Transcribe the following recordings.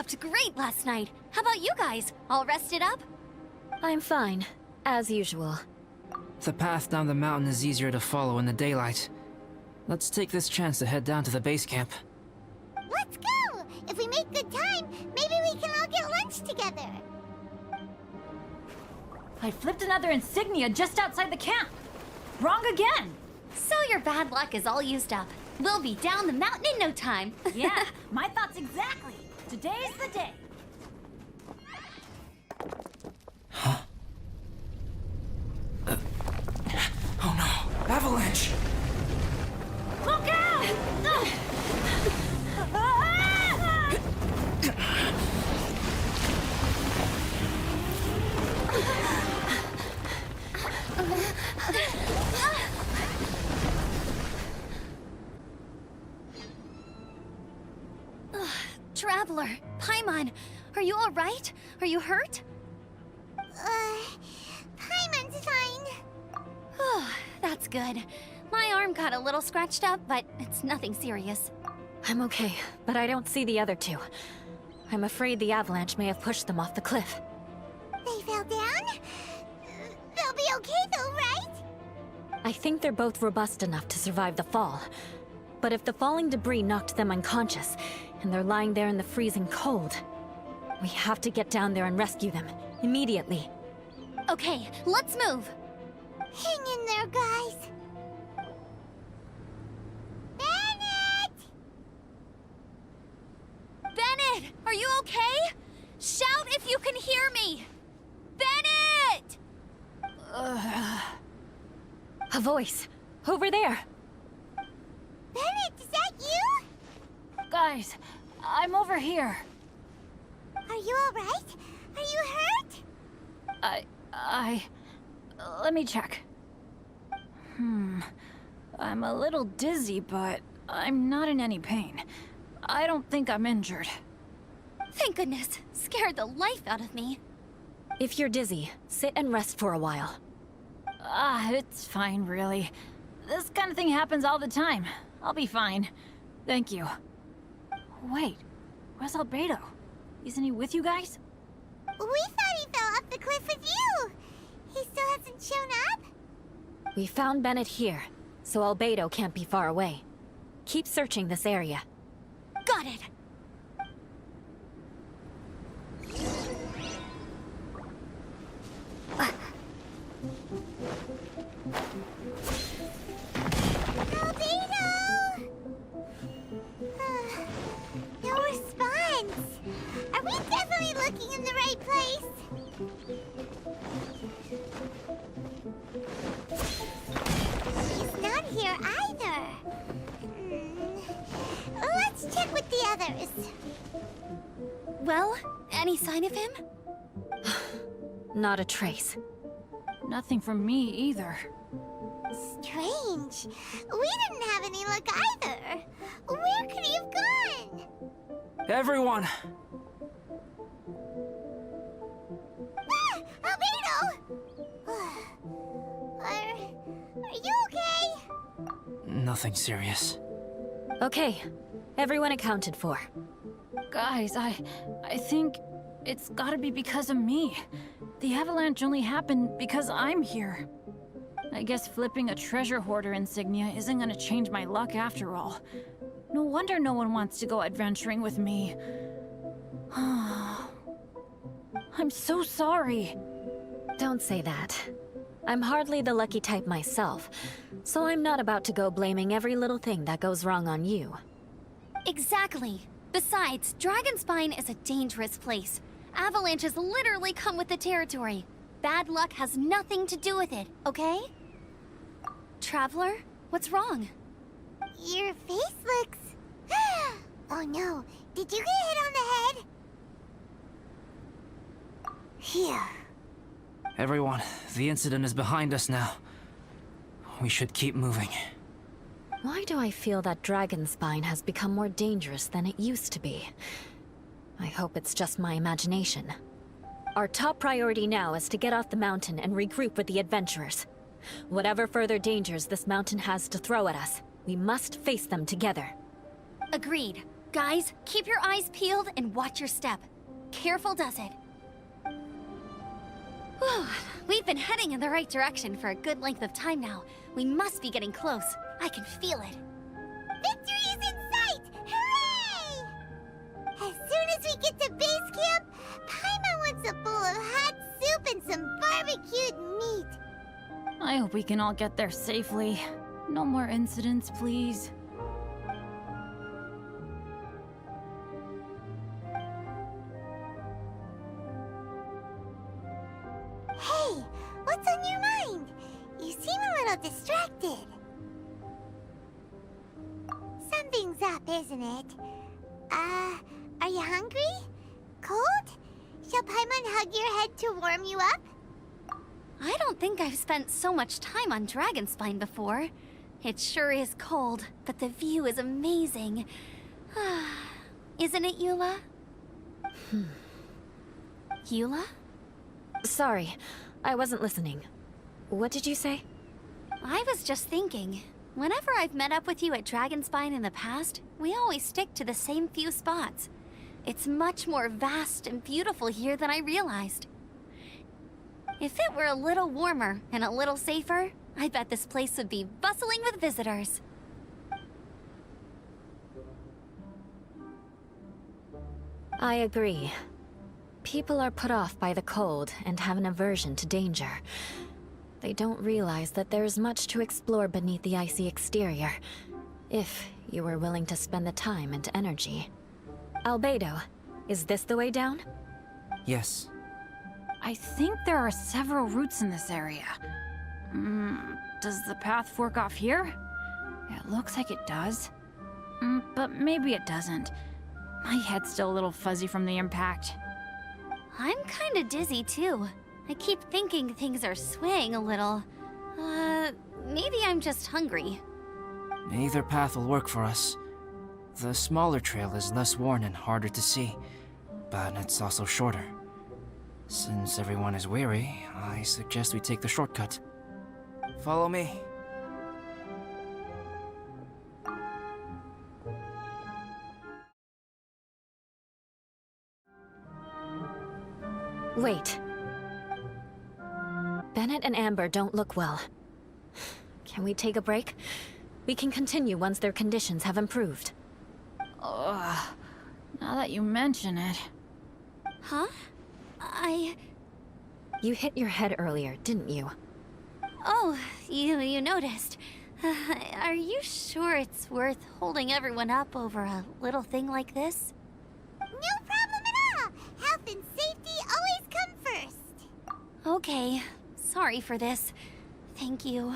slept great last night. How about you guys? All rested up? I'm fine, as usual. The path down the mountain is easier to follow in the daylight. Let's take this chance to head down to the base camp. Let's go! If we make good time, maybe we can all get lunch together. I flipped another insignia just outside the camp. Wrong again! So your bad luck is all used up. We'll be down the mountain in no time. Yeah, my thoughts exactly. Today's the day. Huh? Oh no! Avalanche! Look out! Traveler, Paimon, are you all right? Are you hurt? Paimon's fine. Oh, that's good. My arm got a little scratched up, but it's nothing serious. I'm okay, but I don't see the other two. I'm afraid the avalanche may have pushed them off the cliff. They fell down? They'll be okay though, right? I think they're both robust enough to survive the fall. But if the falling debris knocked them unconscious, and they're lying there in the freezing cold, we have to get down there and rescue them, immediately. Okay, let's move. Hang in there, guys. Bennett! Bennett, are you okay? Shout if you can hear me! Bennett! A voice! Over there! Bennett, is that you? Guys, I'm over here. Are you alright? Are you hurt? Let me check. I'm a little dizzy, but I'm not in any pain. I don't think I'm injured. Thank goodness. Scared the life out of me. If you're dizzy, sit and rest for a while. It's fine, really. This kind of thing happens all the time. I'll be fine. Thank you. Wait, where's Albedo? Isn't he with you guys? We thought he fell off the cliff with you. He still hasn't shown up? We found Bennett here, so Albedo can't be far away. Keep searching this area. Got it. Albedo! No response. Are we definitely looking in the right place? He's not here either. Let's check with the others. Well, any sign of him? Not a trace. Nothing from me either. Strange. We didn't have any luck either. Where could he have gone? Everyone! Ah! Albedo! Are you okay? Nothing serious. Okay, everyone accounted for. Guys, I think it's gotta be because of me. The avalanche only happened because I'm here. I guess flipping a treasure hoarder insignia isn't gonna change my luck after all. No wonder no one wants to go adventuring with me. I'm so sorry. Don't say that. I'm hardly the lucky type myself, so I'm not about to go blaming every little thing that goes wrong on you. Exactly. Besides, Dragonspine is a dangerous place. Avalanches literally come with the territory. Bad luck has nothing to do with it, okay? Traveler, what's wrong? Your face looks... Oh no, did you get hit on the head? Phew. Everyone, the incident is behind us now. We should keep moving. Why do I feel that Dragonspine has become more dangerous than it used to be? I hope it's just my imagination. Our top priority now is to get off the mountain and regroup with the adventurers. Whatever further dangers this mountain has to throw at us, we must face them together. Agreed. Guys, keep your eyes peeled and watch your step. Careful does it. Whew, we've been heading in the right direction for a good length of time now. We must be getting close. I can feel it. Victory is in sight! Hooray! As soon as we get to base camp, Paimon wants a bowl of hot soup and some barbecued meat. I hope we can all get there safely. No more incidents, please. Hey, what's on your mind? You seem a little distracted. Something's up, isn't it? Are you hungry? Cold? Shall Paimon hug your head to warm you up? I don't think I've spent so much time on Dragonspine before. It sure is cold, but the view is amazing. Isn't it, Eula? Eula? Sorry, I wasn't listening. What did you say? I was just thinking. Whenever I've met up with you at Dragonspine in the past, we always stick to the same few spots. It's much more vast and beautiful here than I realized. If it were a little warmer and a little safer, I bet this place would be bustling with visitors. I agree. People are put off by the cold and have an aversion to danger. They don't realize that there's much to explore beneath the icy exterior, if you were willing to spend the time and energy. Albedo, is this the way down? Yes. I think there are several routes in this area. Does the path fork off here? It looks like it does. But maybe it doesn't. My head's still a little fuzzy from the impact. I'm kinda dizzy too. I keep thinking things are swaying a little. Maybe I'm just hungry. Either path will work for us. The smaller trail is less worn and harder to see, but it's also shorter. Since everyone is weary, I suggest we take the shortcut. Follow me. Wait. Bennett and Amber don't look well. Can we take a break? We can continue once their conditions have improved. Ugh. Now that you mention it. Huh? You hit your head earlier, didn't you? Oh, you noticed. Are you sure it's worth holding everyone up over a little thing like this? No problem at all! Health and safety always come first! Okay. Sorry for this. Thank you.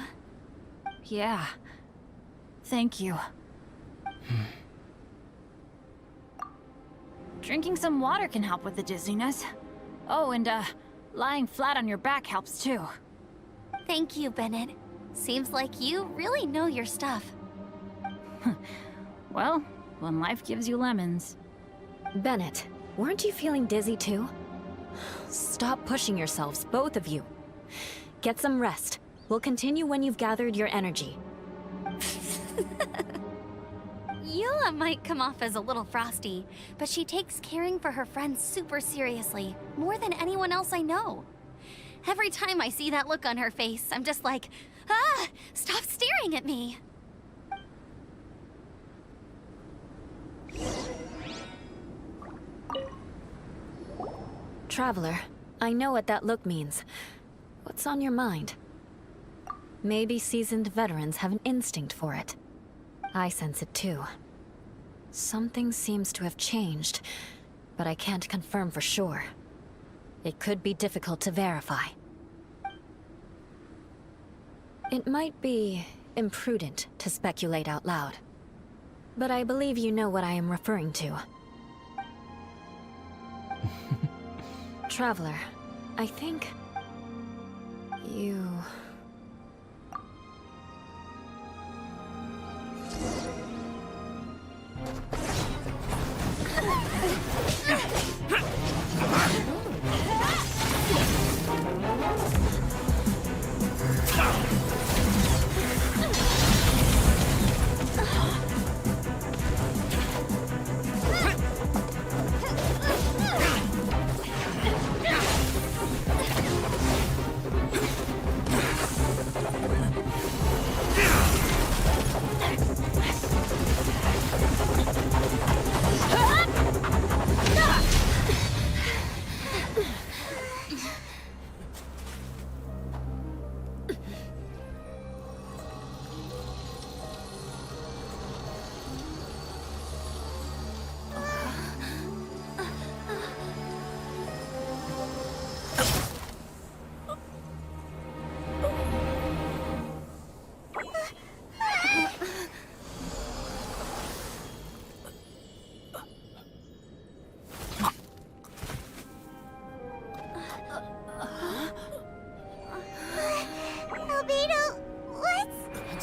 Yeah. Thank you. Drinking some water can help with the dizziness. Oh, and lying flat on your back helps too. Thank you, Bennett. Seems like you really know your stuff. Well, when life gives you lemons. Bennett, weren't you feeling dizzy too? Stop pushing yourselves, both of you. Get some rest. We'll continue when you've gathered your energy. Eula might come off as a little frosty, but she takes caring for her friends super seriously, more than anyone else I know. Every time I see that look on her face, I'm just like, stop staring at me! Traveler, I know what that look means. What's on your mind? Maybe seasoned veterans have an instinct for it. I sense it too. Something seems to have changed, but I can't confirm for sure. It could be difficult to verify. It might be imprudent to speculate out loud, but I believe you know what I am referring to. Traveler, I think... you...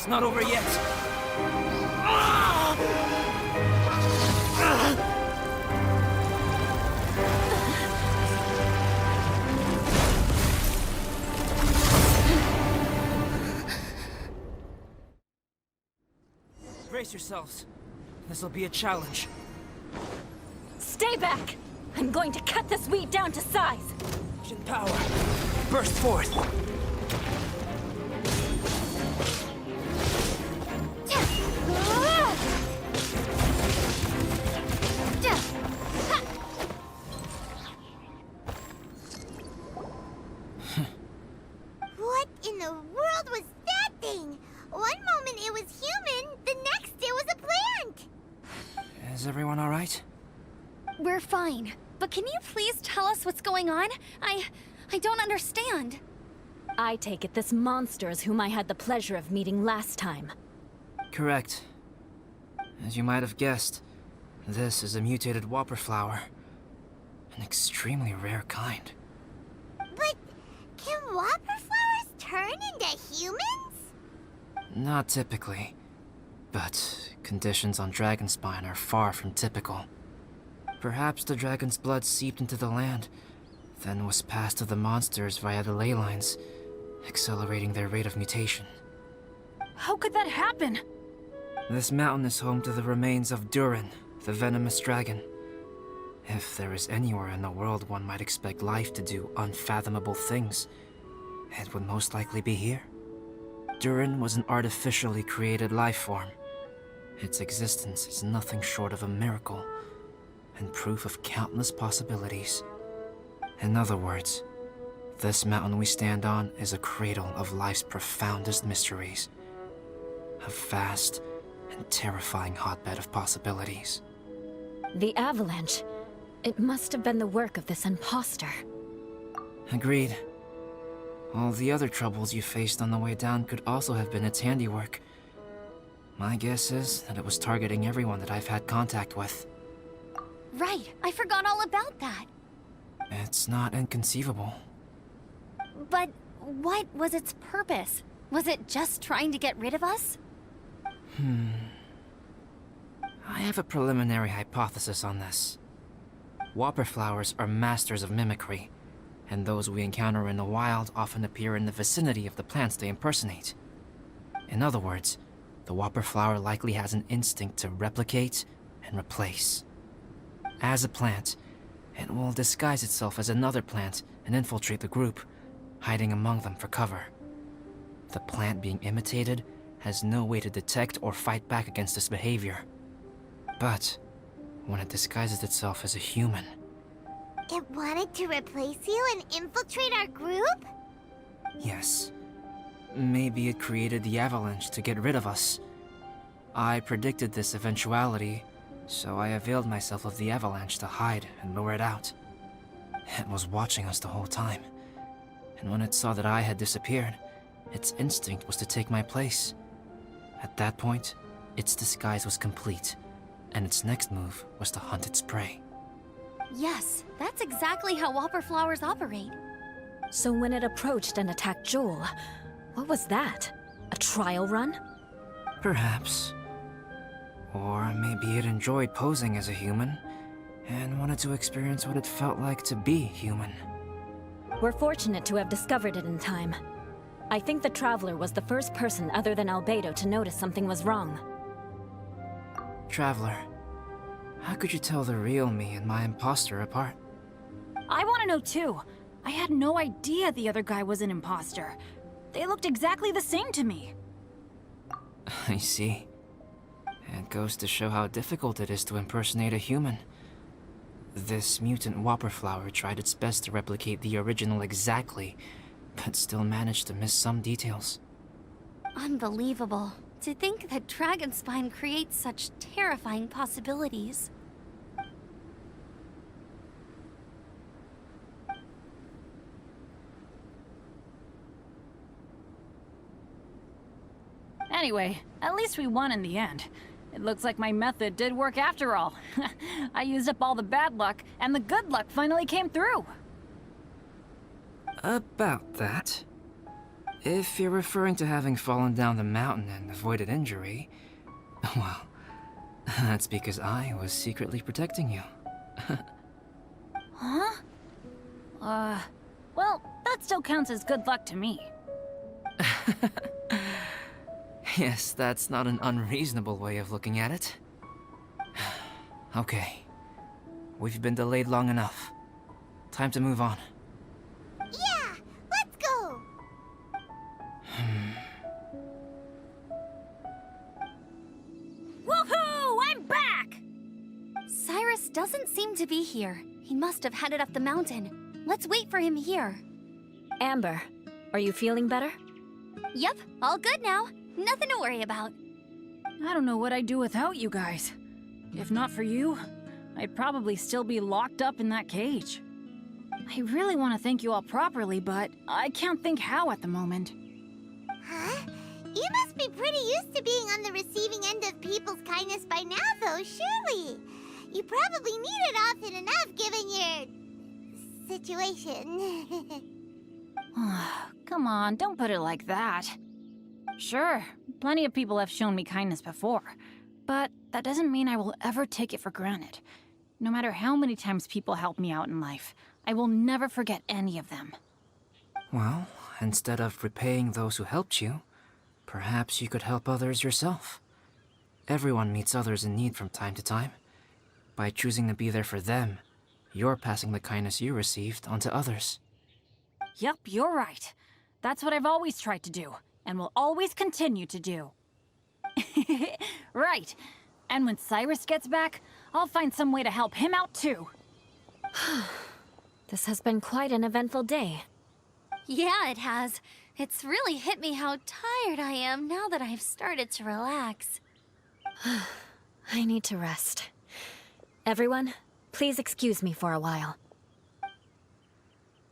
It's not over yet. Brace yourselves. This'll be a challenge. Stay back! I'm going to cut this weed down to size! Action power. Burst forth. What in the world was that thing? One moment it was human, the next it was a plant! Is everyone all right? We're fine. But can you please tell us what's going on? I don't understand. I take it this monster is whom I had the pleasure of meeting last time. Correct. As you might have guessed, this is a mutated whopper flower. An extremely rare kind. But can whopper flowers turn into humans? Not typically, but conditions on Dragonspine are far from typical. Perhaps the dragon's blood seeped into the land, then was passed to the monsters via the ley lines, accelerating their rate of mutation. How could that happen? This mountain is home to the remains of Durin, the venomous dragon. If there is anywhere in the world one might expect life to do unfathomable things, it would most likely be here. Durin was an artificially created life form. Its existence is nothing short of a miracle, and proof of countless possibilities. In other words, this mountain we stand on is a cradle of life's profoundest mysteries. A vast and terrifying hotbed of possibilities. The avalanche. It must have been the work of this imposter. Agreed. All the other troubles you faced on the way down could also have been its handiwork. My guess is that it was targeting everyone that I've had contact with. Right, I forgot all about that. It's not inconceivable. But what was its purpose? Was it just trying to get rid of us? I have a preliminary hypothesis on this. Whopper flowers are masters of mimicry, and those we encounter in the wild often appear in the vicinity of the plants they impersonate. In other words, the whopper flower likely has an instinct to replicate and replace. As a plant, it will disguise itself as another plant and infiltrate the group, hiding among them for cover. The plant being imitated has no way to detect or fight back against this behavior. But when it disguises itself as a human, It wanted to replace you and infiltrate our group? yes, maybe it created the avalanche to get rid of us. I predicted this eventuality, so I availed myself of the avalanche to hide and lure it out. It was watching us the whole time, and when it saw that I had disappeared, its instinct was to take my place. At that point, its disguise was complete, and its next move was to hunt its prey. Yes, that's exactly how whopper flowers operate. So when it approached and attacked Joel, what was that? A trial run? Perhaps. Or maybe it enjoyed posing as a human, and wanted to experience what it felt like to be human. We're fortunate to have discovered it in time. I think the Traveler was the first person other than Albedo to notice something was wrong. Traveler, how could you tell the real me and my imposter apart? I want to know too. I had no idea the other guy was an imposter. They looked exactly the same to me. I see. It goes to show how difficult it is to impersonate a human. This mutant whopper flower tried its best to replicate the original exactly, but still managed to miss some details. Unbelievable. To think that Dragonspine creates such terrifying possibilities. Anyway, at least we won in the end. It looks like my method did work after all. I used up all the bad luck, and the good luck finally came through. About that. If you're referring to having fallen down the mountain and avoided injury, well, that's because I was secretly protecting you. Huh? Well, that still counts as good luck to me. Yes, that's not an unreasonable way of looking at it. Okay. We've been delayed long enough. Time to move on. Yeah, let's go! Woohoo! I'm back! Cyrus doesn't seem to be here. He must have headed up the mountain. Let's wait for him here. Amber, are you feeling better? Yep, all good now. Nothing to worry about. I don't know what I'd do without you guys. If not for you, I'd probably still be locked up in that cage. I really want to thank you all properly, but I can't think how at the moment. Huh? You must be pretty used to being on the receiving end of people's kindness by now, though, surely. You probably need it often enough, given your... situation. Come on, don't put it like that. Sure, plenty of people have shown me kindness before, but that doesn't mean I will ever take it for granted. No matter how many times people help me out in life, I will never forget any of them. Well, instead of repaying those who helped you, perhaps you could help others yourself. Everyone meets others in need from time to time. By choosing to be there for them, you're passing the kindness you received onto others. Yep, you're right. That's what I've always tried to do, and will always continue to do. Right. And when Cyrus gets back, I'll find some way to help him out too. This has been quite an eventful day. Yeah, it has. It's really hit me how tired I am now that I've started to relax. I need to rest. Everyone, please excuse me for a while.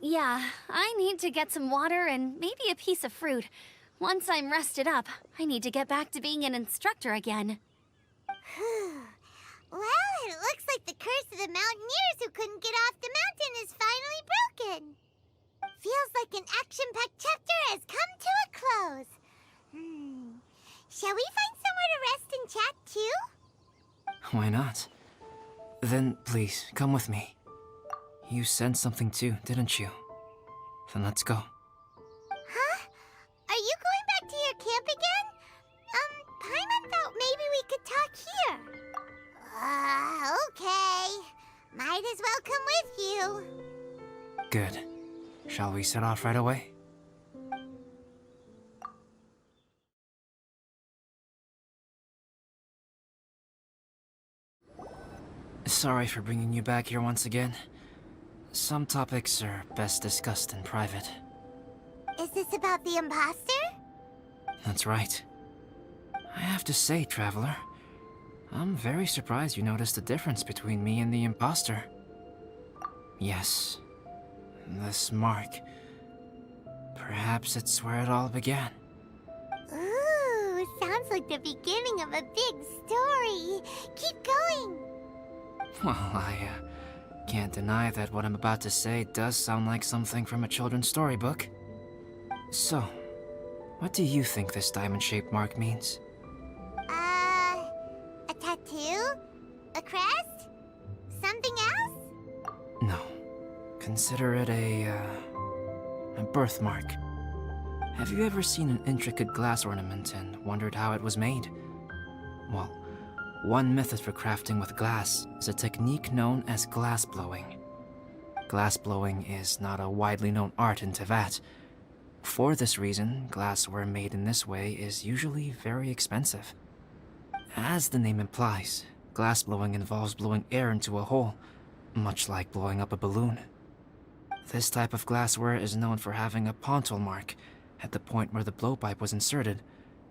Yeah, I need to get some water and maybe a piece of fruit. Once I'm rested up, I need to get back to being an instructor again. Well, it looks like the curse of the mountaineers who couldn't get off the mountain is finally broken. Feels like an action-packed chapter has come to a close. Shall we find somewhere to rest and chat too? Why not? Then please, come with me. You sensed something too, didn't you? Then let's go. Huh? Are you going back to your camp again? Paimon thought maybe we could talk here. Okay. Might as well come with you. Good. Shall we set off right away? Sorry for bringing you back here once again. Some topics are best discussed in private. Is this about the imposter? That's right. I have to say, Traveler, I'm very surprised you noticed the difference between me and the imposter. Yes, this mark. Perhaps it's where it all began. Ooh, sounds like the beginning of a big story. Keep going. Well, I can't deny that what I'm about to say does sound like something from a children's storybook. So, what do you think this diamond-shaped mark means? A tattoo? A crest? Something else? No. Consider it a birthmark. Have you ever seen an intricate glass ornament and wondered how it was made? Well, one method for crafting with glass is a technique known as glass blowing. Glass blowing is not a widely known art in Teyvat. For this reason, glassware made in this way is usually very expensive. As the name implies, glass blowing involves blowing air into a hole, much like blowing up a balloon. This type of glassware is known for having a pontil mark at the point where the blowpipe was inserted,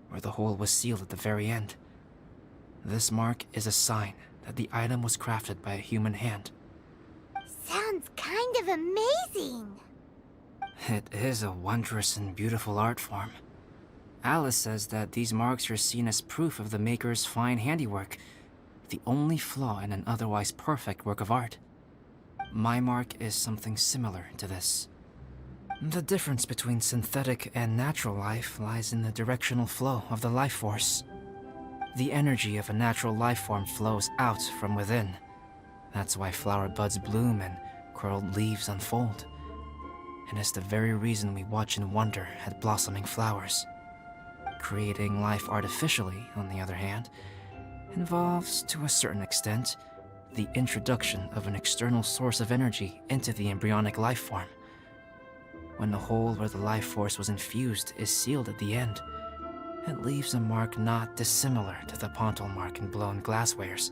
where the hole was sealed at the very end. This mark is a sign that the item was crafted by a human hand. Sounds kind of amazing. It is a wondrous and beautiful art form. Alice says that these marks are seen as proof of the maker's fine handiwork, the only flaw in an otherwise perfect work of art. My mark is something similar to this. The difference between synthetic and natural life lies in the directional flow of the life force. The energy of a natural life form flows out from within. That's why flower buds bloom and curled leaves unfold. And it's the very reason we watch and wonder at blossoming flowers. Creating life artificially, on the other hand, involves, to a certain extent, the introduction of an external source of energy into the embryonic life form. When the hole where the life force was infused is sealed at the end, it leaves a mark not dissimilar to the pontal mark in blown glasswares.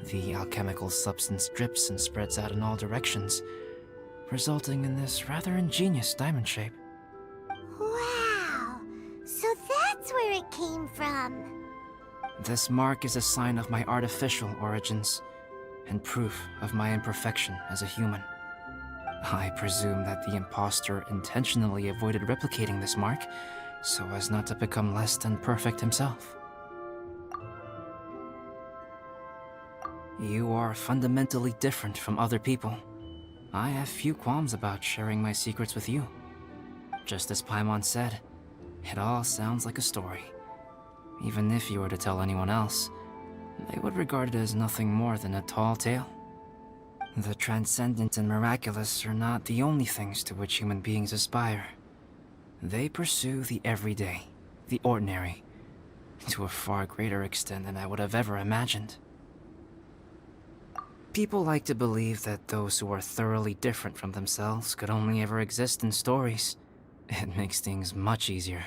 The alchemical substance drips and spreads out in all directions, resulting in this rather ingenious diamond shape. Wow! So that's where it came from. This mark is a sign of my artificial origins, and proof of my imperfection as a human. I presume that the impostor intentionally avoided replicating this mark, so as not to become less than perfect himself. You are fundamentally different from other people. I have few qualms about sharing my secrets with you. Just as Paimon said, it all sounds like a story. Even if you were to tell anyone else, they would regard it as nothing more than a tall tale. The transcendent and miraculous are not the only things to which human beings aspire. They pursue the everyday, the ordinary, to a far greater extent than I would have ever imagined. People like to believe that those who are thoroughly different from themselves could only ever exist in stories. It makes things much easier.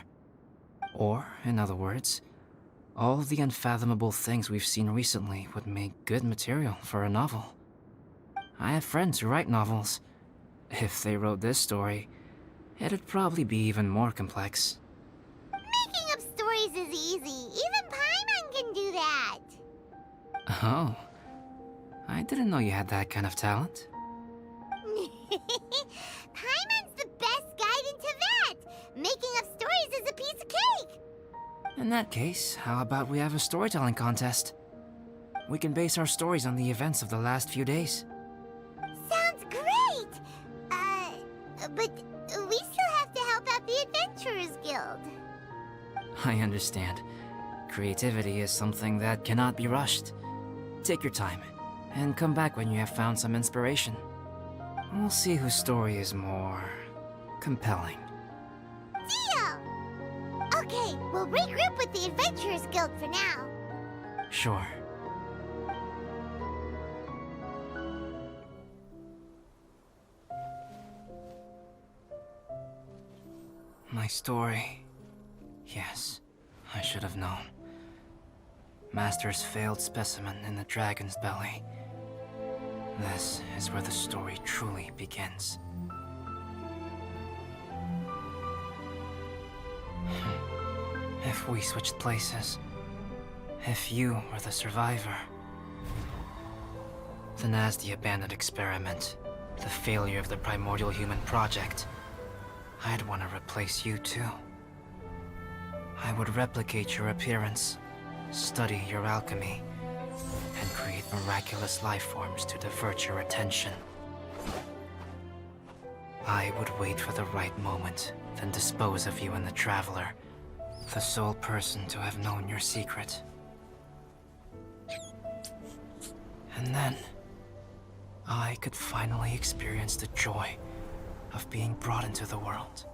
Or, in other words, all the unfathomable things we've seen recently would make good material for a novel. I have friends who write novels. If they wrote this story, it'd probably be even more complex. Making up stories is easy. Even Paimon can do that. Oh. I didn't know you had that kind of talent. Paimon's the best guide into that. Making up stories is a piece of cake. In that case, how about we have a storytelling contest? We can base our stories on the events of the last few days. Sounds great. But we still have to help out the Adventurers Guild. I understand. Creativity is something that cannot be rushed. Take your time, and come back when you have found some inspiration. We'll see whose story is more compelling. Deal! Okay, we'll regroup with the Adventurers Guild for now. Sure. My story. Yes, I should have known. Master's failed specimen in the dragon's belly. This is where the story truly begins. If we switched places, if you were the survivor, then as the abandoned experiment, the failure of the primordial human project, I'd want to replace you too. I would replicate your appearance, study your alchemy, and create miraculous life forms to divert your attention. I would wait for the right moment, then dispose of you in the Traveler, the sole person to have known your secret. And then, I could finally experience the joy of being brought into the world.